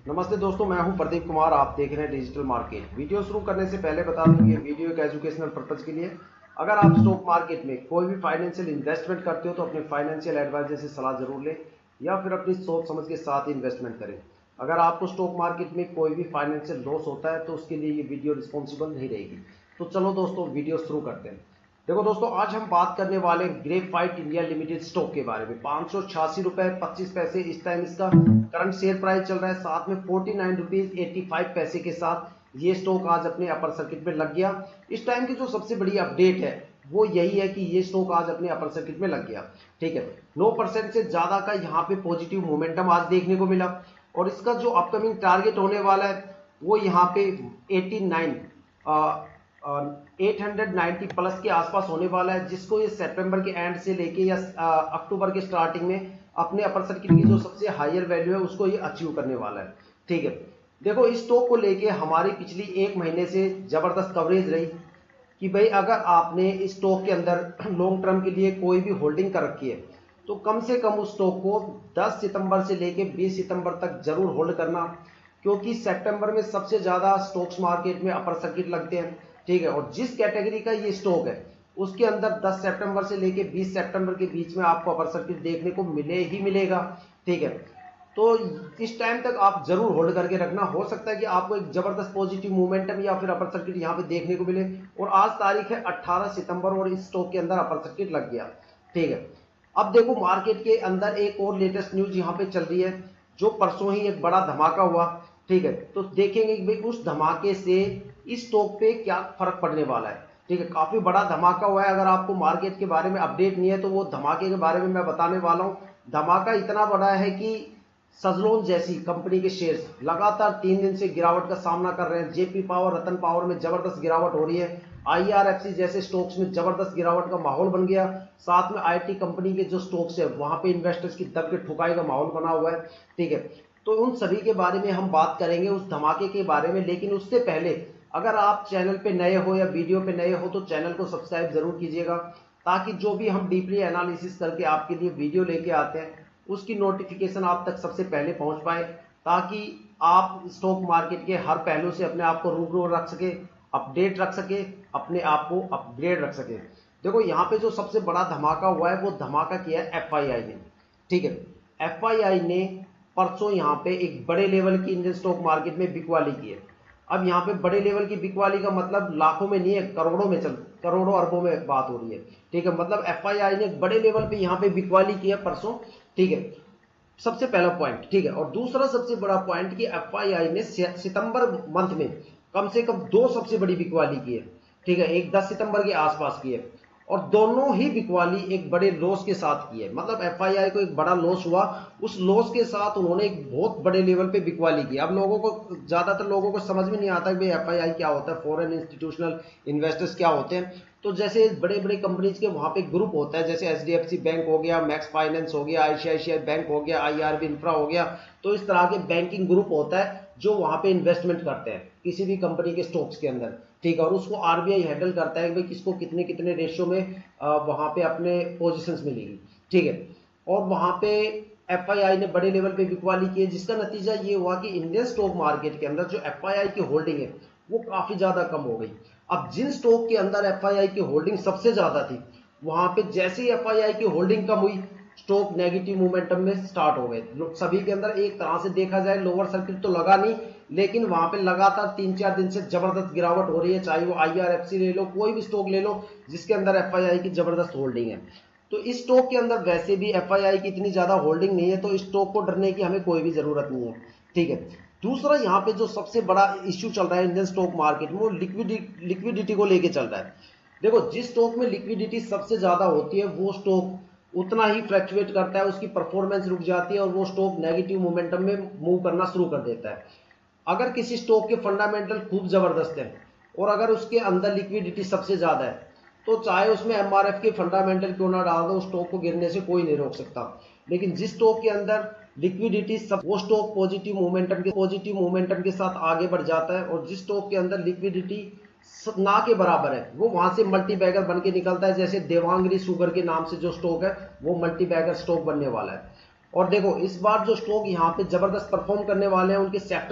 नमस्ते दोस्तों, मैं हूं प्रदीप कुमार। आप देख रहे हैं डिजिटल मार्केट। वीडियो शुरू करने से पहले बता दूं कि ये वीडियो एक एजुकेशनल पर्पज के लिए। अगर आप स्टॉक मार्केट में कोई भी फाइनेंशियल इन्वेस्टमेंट करते हो तो अपने फाइनेंशियल एडवाइजर से सलाह जरूर लें या फिर अपनी सोच समझ के साथ ही इन्वेस्टमेंट करें। अगर आपको स्टॉक मार्केट में कोई भी फाइनेंशियल लॉस होता है तो उसके लिए ये वीडियो रिस्पॉन्सिबल नहीं रहेगी। तो चलो दोस्तों, वीडियो शुरू करते हैं। देखो दोस्तों, आज हम बात करने वाले ग्रेफाइट इंडिया लिमिटेड स्टॉक के बारे में। 586 रुपए 25 पैसे इस टाइम इसका करंट शेयर प्राइस चल रहा है। साथ में 49 रुपीज 85 पैसे के साथ ये स्टॉक आज अपने अपर सर्किट में लग गया। इस टाइम की जो सबसे बड़ी अपडेट है वो यही है कि ये स्टॉक आज अपने अपर सर्किट में लग गया। ठीक है, 9% से ज्यादा का यहाँ पे पॉजिटिव मोमेंटम आज देखने को मिला। और इसका जो अपकमिंग टारगेट होने वाला है वो यहाँ पे 890 प्लस के आसपास होने वाला है, जिसको ये सितंबर के एंड से लेके या अक्टूबर के स्टार्टिंग में अपने अपर सर्किट की जो सबसे हायर वैल्यू है उसको ये अचीव करने वाला है। ठीक है, देखो इस स्टॉक को लेके हमारी पिछली एक महीने से जबरदस्त कवरेज रही कि भाई अगर आपने इस स्टॉक के अंदर लॉन्ग टर्म के लिए कोई भी होल्डिंग कर रखी है तो कम से कम उस स्टॉक को 10 सितंबर से लेके 20 सितंबर तक जरूर होल्ड करना, क्योंकि सितंबर में सबसे ज्यादा स्टॉक्स मार्केट में अपर सर्किट लगते हैं। ठीक है, और जिस कैटेगरी का ये स्टॉक है उसके अंदर 10 सितंबर से लेके 20 सितंबर के बीच में आपको अपर सर्किट देखने को मिले ही मिलेगा। ठीक है, तो इस टाइम तक आप जरूर होल्ड करके रखना। हो सकता है कि आपको एक जबरदस्त पॉजिटिव मोमेंटम या फिर अपर सर्किट यहाँ पे देखने को मिले। और आज तारीख है 18 सितंबर और इस स्टॉक के अंदर अपर सर्किट लग गया। ठीक है, अब देखो मार्केट के अंदर एक और लेटेस्ट न्यूज यहाँ पे चल रही है, जो परसों ही एक बड़ा धमाका हुआ। ठीक है, तो देखेंगे कि भाई उस धमाके से इस स्टॉक पे क्या फर्क पड़ने वाला है। ठीक है, काफी बड़ा धमाका हुआ है। अगर आपको मार्केट के बारे में अपडेट नहीं है तो वो धमाके के बारे में मैं बताने वाला हूँ। धमाका इतना बड़ा है कि सजलोन जैसी कंपनी के शेयर्स लगातार 3 दिन से गिरावट का सामना कर रहे हैं। जेपी पावर, रतन पावर में जबरदस्त गिरावट हो रही है। आईआरएफसी जैसे स्टॉक्स में जबरदस्त गिरावट का माहौल बन गया। साथ में आईटी कंपनी के जो स्टॉक्स है वहां पे इन्वेस्टर्स की दब के ठुकाई का माहौल बना हुआ है। ठीक है, तो उन सभी के बारे में हम बात करेंगे, उस धमाके के बारे में। लेकिन उससे पहले अगर आप चैनल पे नए हो या वीडियो पे नए हो तो चैनल को सब्सक्राइब जरूर कीजिएगा, ताकि जो भी हम डीपली एनालिसिस करके आपके लिए वीडियो लेके आते हैं उसकी नोटिफिकेशन आप तक सबसे पहले पहुंच पाए, ताकि आप स्टॉक मार्केट के हर पहलू से अपने आप को रूबरू रख सके, अपडेट रख सके, अपने आप को अपग्रेड रख सके। देखो यहाँ पे जो सबसे बड़ा धमाका हुआ है वो धमाका किया है एफआईआई ने। ठीक है, एफआईआई ने परसों यहाँ पे एक बड़े लेवल की इंडियन स्टॉक मार्केट में बिकवाली की है। अब यहाँ पे बड़े लेवल की बिकवाली का मतलब लाखों में नहीं है, करोड़ों में करोड़ों अरबों में बात हो रही है। ठीक है, मतलब एफआईआई ने बड़े लेवल पे यहाँ पे बिकवाली की है परसों। ठीक है, सबसे पहला पॉइंट। ठीक है, और दूसरा सबसे बड़ा पॉइंट कि एफआईआई ने सितंबर मंथ में कम से कम 2 सबसे बड़ी बिकवाली की है। ठीक है, एक 10 सितंबर के आसपास की है और दोनों ही बिकवाली एक बड़े लॉस के साथ की है। मतलब एफआईआई को एक बड़ा लॉस हुआ, उस लॉस के साथ उन्होंने एक बहुत बड़े लेवल पे बिकवाली की। अब लोगों को, ज्यादातर लोगों को समझ में नहीं आता कि एफआईआई क्या होता है, फॉरेन इंस्टीट्यूशनल इन्वेस्टर्स क्या होते हैं। तो जैसे बड़े बड़े कंपनीज के वहां पे ग्रुप होता है, जैसे एचडीएफसी बैंक हो गया, मैक्स फाइनेंस हो गया, आईसीआईसीआई बैंक हो गया, आईआरबी इंफ्रा हो गया। तो इस तरह के बैंकिंग ग्रुप होता है जो वहां पे इन्वेस्टमेंट करते हैं किसी भी कंपनी के स्टॉक्स के अंदर। ठीक है, और उसको आरबीआई हैंडल करता है कि भाई किसको कितने कितने रेशियो में वहां पे अपने पोजीशंस मिलेगी। ठीक है, और वहां पे एफआईआई ने बड़े लेवल पे बिकवाली की है, जिसका नतीजा ये हुआ कि इंडियन स्टॉक मार्केट के अंदर जो एफआईआई की होल्डिंग है वो काफी ज्यादा कम हो गई। अब जिन स्टॉक के अंदर एफआईआई की होल्डिंग सबसे ज्यादा थी वहां पे जैसे ही एफआईआई की होल्डिंग कम हुई, स्टॉक नेगेटिव मोमेंटम में स्टार्ट हो गए। सभी के अंदर एक तरह से देखा जाए लोअर सर्किट तो लगा नहीं, लेकिन वहां पे लगातार 3-4 दिन से जबरदस्त गिरावट हो रही है। चाहे वो आईआरएफसी ले लो, कोई भी स्टॉक ले लो जिसके अंदर एफआईआई की जबरदस्त होल्डिंग है। तो इस स्टॉक के अंदर वैसे भी एफआईआई की इतनी ज्यादा होल्डिंग नहीं है, तो इस स्टॉक को डरने की हमें कोई भी जरूरत नहीं है। ठीक है, दूसरा यहाँ पे जो सबसे बड़ा इश्यू चल रहा है इंडियन स्टॉक मार्केट में वो लिक्विडिटी को लेके चल रहा है। देखो जिस स्टॉक में लिक्विडिटी सबसे ज्यादा होती है वो स्टॉक उतना ही फ्लक्चुएट करता है, उसकी परफॉर्मेंस रुक जाती है और वो स्टॉक नेगेटिव मोमेंटम में मूव करना शुरू कर देता है। अगर किसी स्टॉक के फंडामेंटल खूब जबरदस्त है और अगर उसके अंदर लिक्विडिटी सबसे ज्यादा है तो चाहे उसमें एमआरएफ के फंडामेंटल क्यों ना डाल दो, उस स्टॉक को गिरने से कोई नहीं रोक सकता। लेकिन जिस स्टॉक के अंदर लिक्विडिटी सब, वो स्टॉक पॉजिटिव मोमेंटम के साथ आगे बढ़ जाता है। और जिस स्टॉक के अंदर लिक्विडिटी ना के बराबर है वो वहां से मल्टी बैगर बन के निकलता है। जैसे देवांगरी शुगर के नाम से जो स्टॉक है वो मल्टी बैगर स्टॉक बनने वाला है। और देखो इस बार जो स्टॉक यहाँ पे जबरदस्त परफॉर्म करने वाले हैं उनके सेक्टर